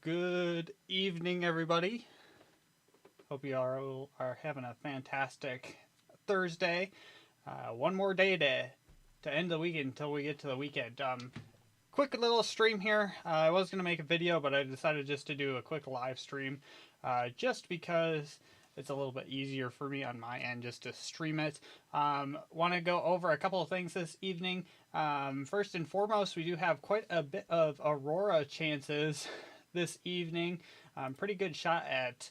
Good evening, everybody. Hope you are having a fantastic Thursday. One more day to end the weekend until we get to the weekend. Quick little stream here. I was going to make a video, but I decided just to do a quick live stream just because it's a little bit easier for me on my end just to stream it. Want to go over a couple of things this evening. First and foremost, we do have quite a bit of Aurora chances this evening. Pretty good shot at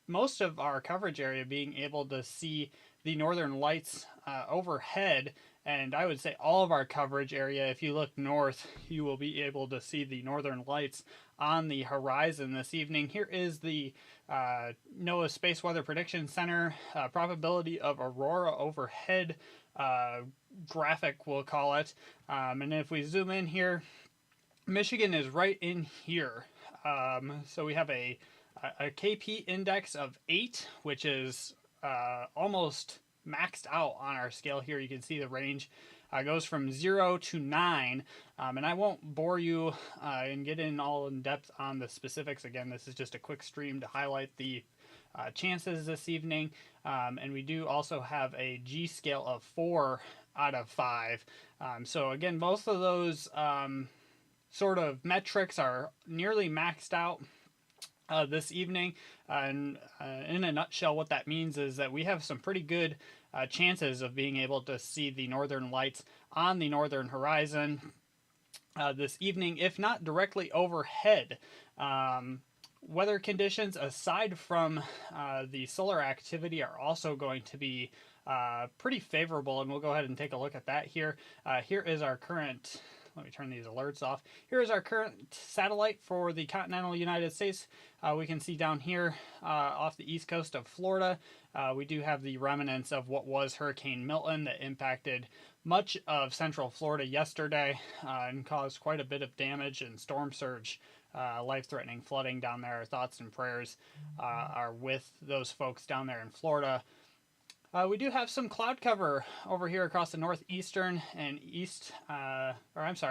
most of our coverage area being able to see the northern lights overhead, and I would say all of our coverage area, if you look north, you will be able to see the northern lights on the horizon this evening. Here is the NOAA Space Weather Prediction Center probability of aurora overhead graphic, we'll call it. And if we zoom in here, Michigan is right in here. So we have a KP index of 8, which is almost maxed out on our scale here. You can see the range goes from 0 to 9. And I won't bore you and get in all in depth on the specifics. Again, this is just a quick stream to highlight the chances this evening. And we do also have a G scale of 4 out of 5. So again, most of those sort of metrics are nearly maxed out this evening. And in a nutshell, what that means is that we have some pretty good chances of being able to see the northern lights on the northern horizon this evening, if not directly overhead. Weather conditions, aside from the solar activity, are also going to be pretty favorable, and we'll go ahead and take a look at that here. Here is our current... Let me turn these alerts off. Here is our current satellite for the continental United States. We can see down here off the east coast of Florida, we do have the remnants of what was Hurricane Milton that impacted much of central Florida yesterday and caused quite a bit of damage and storm surge, life-threatening flooding down there. Our thoughts and prayers are with those folks down there in Florida. We do have some cloud cover over here across the northeastern and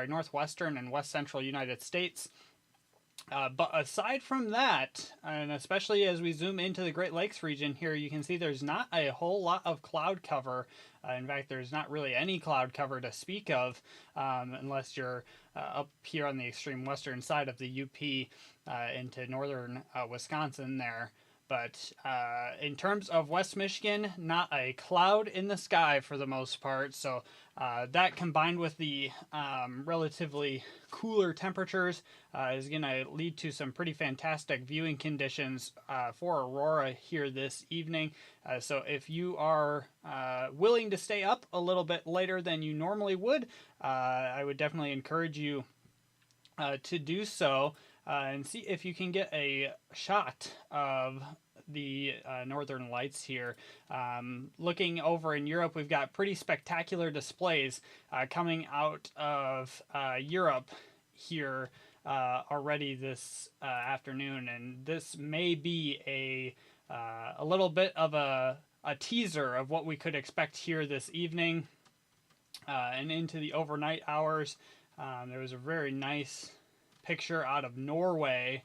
northwestern and west central United States. But aside from that, and especially as we zoom into the Great Lakes region here, you can see there's not a whole lot of cloud cover. In fact, there's not really any cloud cover to speak of unless you're up here on the extreme western side of the UP into northern Wisconsin there. But in terms of West Michigan, not a cloud in the sky for the most part. So that combined with the relatively cooler temperatures is going to lead to some pretty fantastic viewing conditions for Aurora here this evening. So if you are willing to stay up a little bit later than you normally would, I would definitely encourage you to do so. And see if you can get a shot of the northern lights here. Looking over in Europe, we've got pretty spectacular displays coming out of Europe here already this afternoon, and this may be a little bit of a teaser of what we could expect here this evening and into the overnight hours. There was a very nice picture out of Norway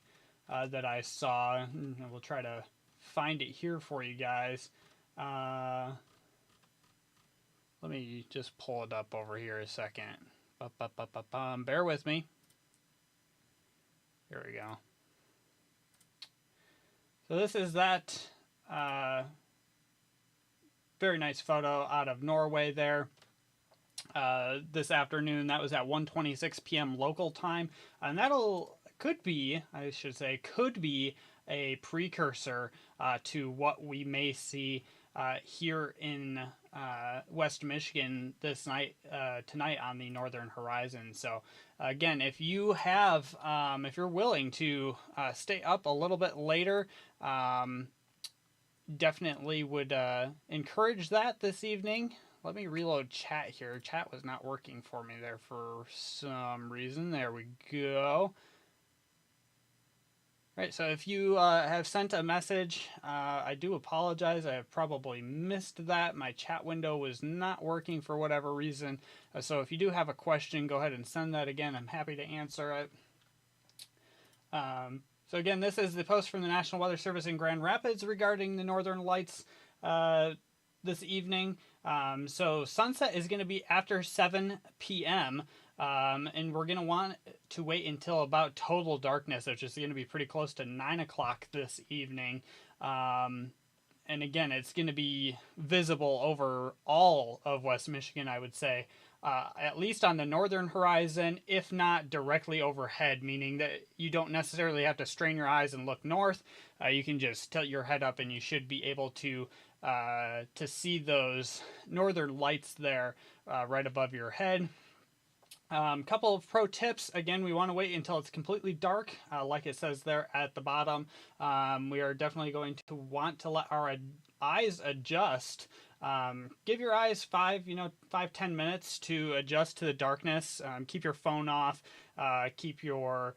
that I saw, and we'll try to find it here for you guys. Let me just pull it up over here a second. Bear with me. Here we go. So this is that very nice photo out of Norway there. This afternoon, that was at 1:26 p.m. local time, and could be a precursor to what we may see here in West Michigan this night, tonight on the northern horizon. So again, if you're willing to stay up a little bit later, definitely would encourage that this evening. Let me reload chat here. Chat was not working for me there for some reason. There we go. Right, so if you have sent a message, I do apologize. I have probably missed that. My chat window was not working for whatever reason. So if you do have a question, go ahead and send that again. I'm happy to answer it. So again, this is the post from the National Weather Service in Grand Rapids regarding the northern lights this evening. So sunset is going to be after 7 p.m. And we're going to want to wait until about total darkness, which is going to be pretty close to 9 o'clock this evening. And again, it's going to be visible over all of West Michigan, I would say, at least on the northern horizon, if not directly overhead, meaning that you don't necessarily have to strain your eyes and look north. You can just tilt your head up and you should be able to see those northern lights there right above your head. Couple of pro tips. Again, we want to wait until it's completely dark, like it says there at the bottom. We are definitely going to want to let our eyes adjust. Give your eyes 5-10 minutes to adjust to the darkness. Keep your phone off. Keep your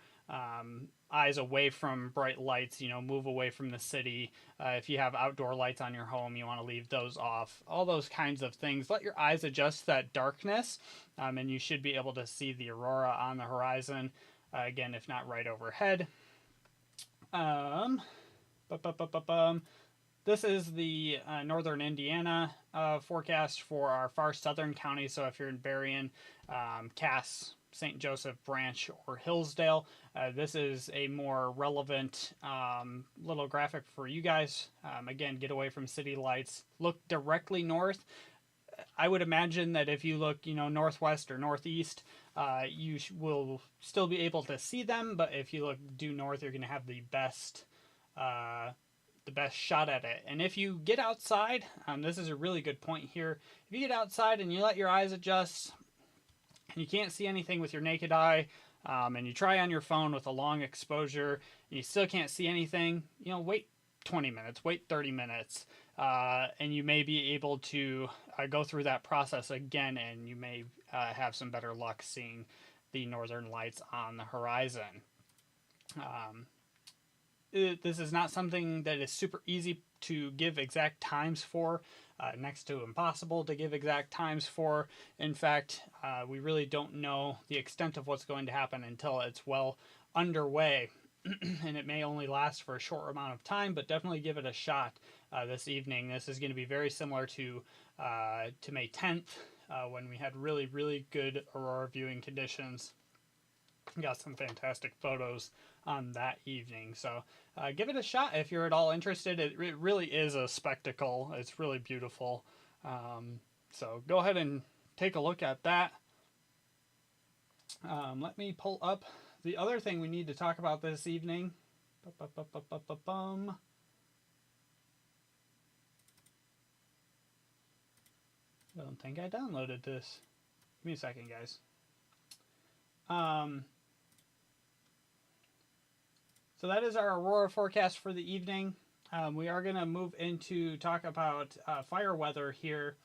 eyes away from bright lights. Move away from the city. If you have outdoor lights on your home, you want to leave those off. All those kinds of things. Let your eyes adjust to that darkness, and you should be able to see the aurora on the horizon. Again, if not right overhead. This is the northern Indiana forecast for our far southern counties. So if you're in Berrien, Cass, St. Joseph, Branch, or Hillsdale, this is a more relevant little graphic for you guys. Again, get away from city lights. Look directly north. I would imagine that if you look, northwest or northeast, you will still be able to see them. But if you look due north, you're going to have the best shot at it. And if you get outside, this is a really good point here. If you get outside and you let your eyes adjust, and you can't see anything with your naked eye, and you try on your phone with a long exposure, and you still can't see anything, wait 20 minutes, wait 30 minutes, and you may be able to go through that process again, and you may have some better luck seeing the northern lights on the horizon. This is not something that is super easy to give exact times for, next to impossible to give exact times for. In fact, we really don't know the extent of what's going to happen until it's well underway. And it may only last for a short amount of time, but definitely give it a shot this evening. This is going to be very similar to May 10th, when we had really, really good aurora viewing conditions. Got some fantastic photos on that evening. So give it a shot if you're at all interested. It really is a spectacle. It's really beautiful. So go ahead and take a look at that. Let me pull up the other thing we need to talk about this evening. I don't think I downloaded this. Give me a second, guys. So that is our aurora forecast for the evening. We are going to move into talk about fire weather here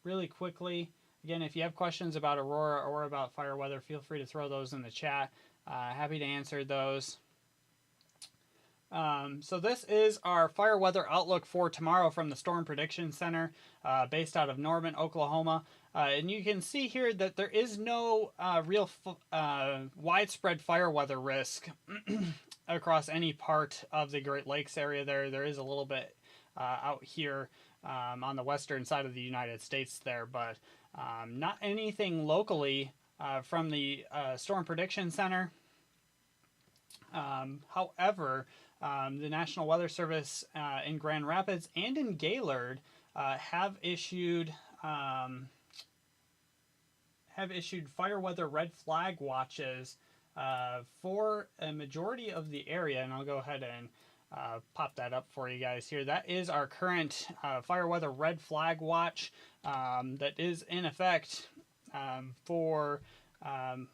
really quickly. Again, if you have questions about aurora or about fire weather, feel free to throw those in the chat. Happy to answer those. So this is our fire weather outlook for tomorrow from the Storm Prediction Center, based out of Norman, Oklahoma. And you can see here that there is no real widespread fire weather risk across any part of the Great Lakes area. There is a little bit out here on the western side of the United States there, but not anything locally from the Storm Prediction Center. However, the National Weather Service in Grand Rapids and in Gaylord have issued fire weather red flag watches for a majority of the area, and I'll go ahead and pop that up for you guys here. That is our current fire weather red flag watch that is in effect for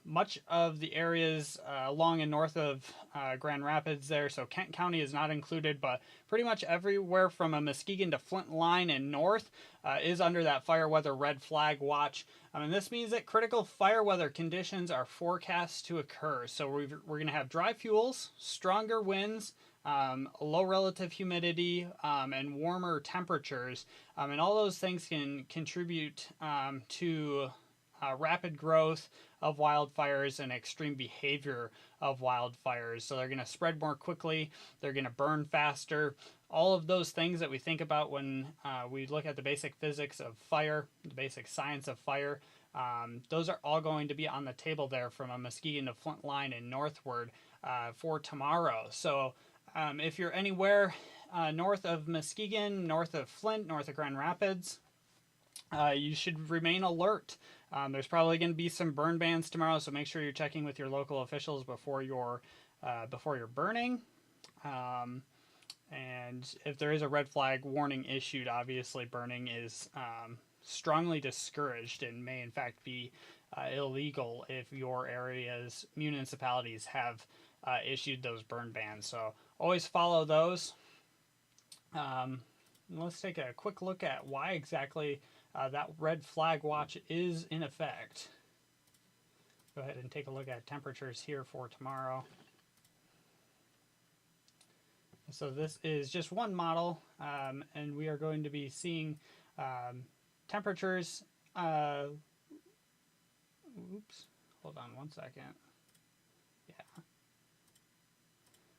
much of the areas along and north of Grand Rapids there. So Kent County is not included, but pretty much everywhere from a Muskegon to Flint line and north is under that fire weather red flag watch. And this means that critical fire weather conditions are forecast to occur. So we're going to have dry fuels, stronger winds, low relative humidity, and warmer temperatures. And all those things can contribute to rapid growth of wildfires and extreme behavior of wildfires. So they're going to spread more quickly, they're going to burn faster. All of those things that we think about when we look at the basic physics of fire, the basic science of fire, those are all going to be on the table there from a Muskegon to Flint line and northward for tomorrow. So if you're anywhere north of Muskegon, north of Flint, north of Grand Rapids, you should remain alert. There's probably going to be some burn bans tomorrow, so make sure you're checking with your local officials before you're burning. And if there is a red flag warning issued, obviously burning is strongly discouraged and may in fact be illegal if your area's municipalities have issued those burn bans. So always follow those. Let's take a quick look at why exactly that red flag watch is in effect. Go ahead and take a look at temperatures here for tomorrow. So this is just one model, and we are going to be seeing temperatures. Oops, hold on one second. Yeah.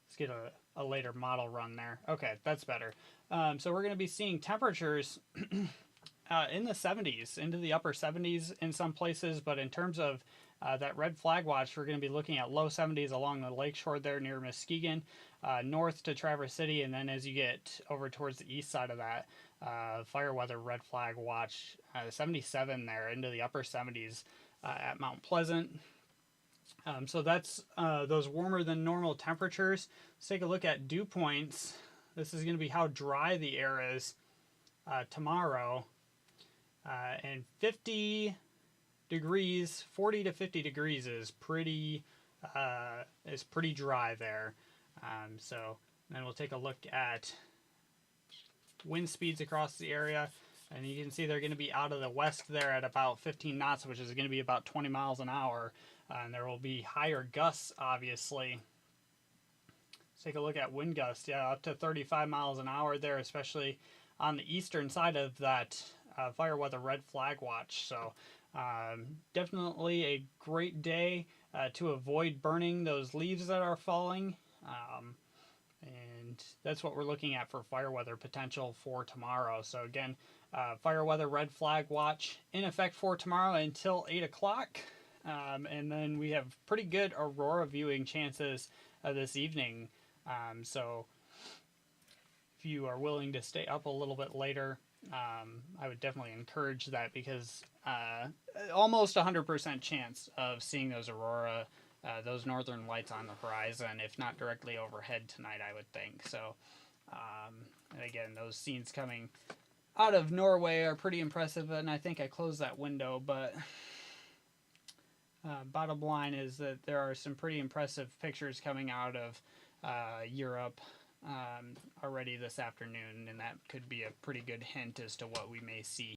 Let's get a later model run there. Okay, that's better. So we're going to be seeing temperatures in the 70s, into the upper 70s in some places, but in terms of that red flag watch, we're going to be looking at low 70s along the lakeshore there near Muskegon, north to Traverse City, and then as you get over towards the east side of that, fire weather red flag watch, 77 there into the upper 70s at Mount Pleasant. So that's those warmer than normal temperatures. Let's take a look at dew points. This is going to be how dry the air is tomorrow. And 40 to 50 degrees is pretty dry there. So then we'll take a look at wind speeds across the area, and you can see they're going to be out of the west there at about 15 knots, which is going to be about 20 miles an hour. And there will be higher gusts, obviously. Let's take a look at wind gusts. Yeah, up to 35 miles an hour there, especially on the eastern side of that fire weather red flag watch. So definitely a great day to avoid burning those leaves that are falling. And that's what we're looking at for fire weather potential for tomorrow. So again, fire weather red flag watch in effect for tomorrow until 8 o'clock. And then we have pretty good Aurora viewing chances this evening. So if you are willing to stay up a little bit later, I would definitely encourage that, because almost 100% chance of seeing those Aurora, those northern lights on the horizon, if not directly overhead tonight, I would think. So, and again, those scenes coming out of Norway are pretty impressive, and I think I closed that window, but bottom line is that there are some pretty impressive pictures coming out of Europe already this afternoon, and that could be a pretty good hint as to what we may see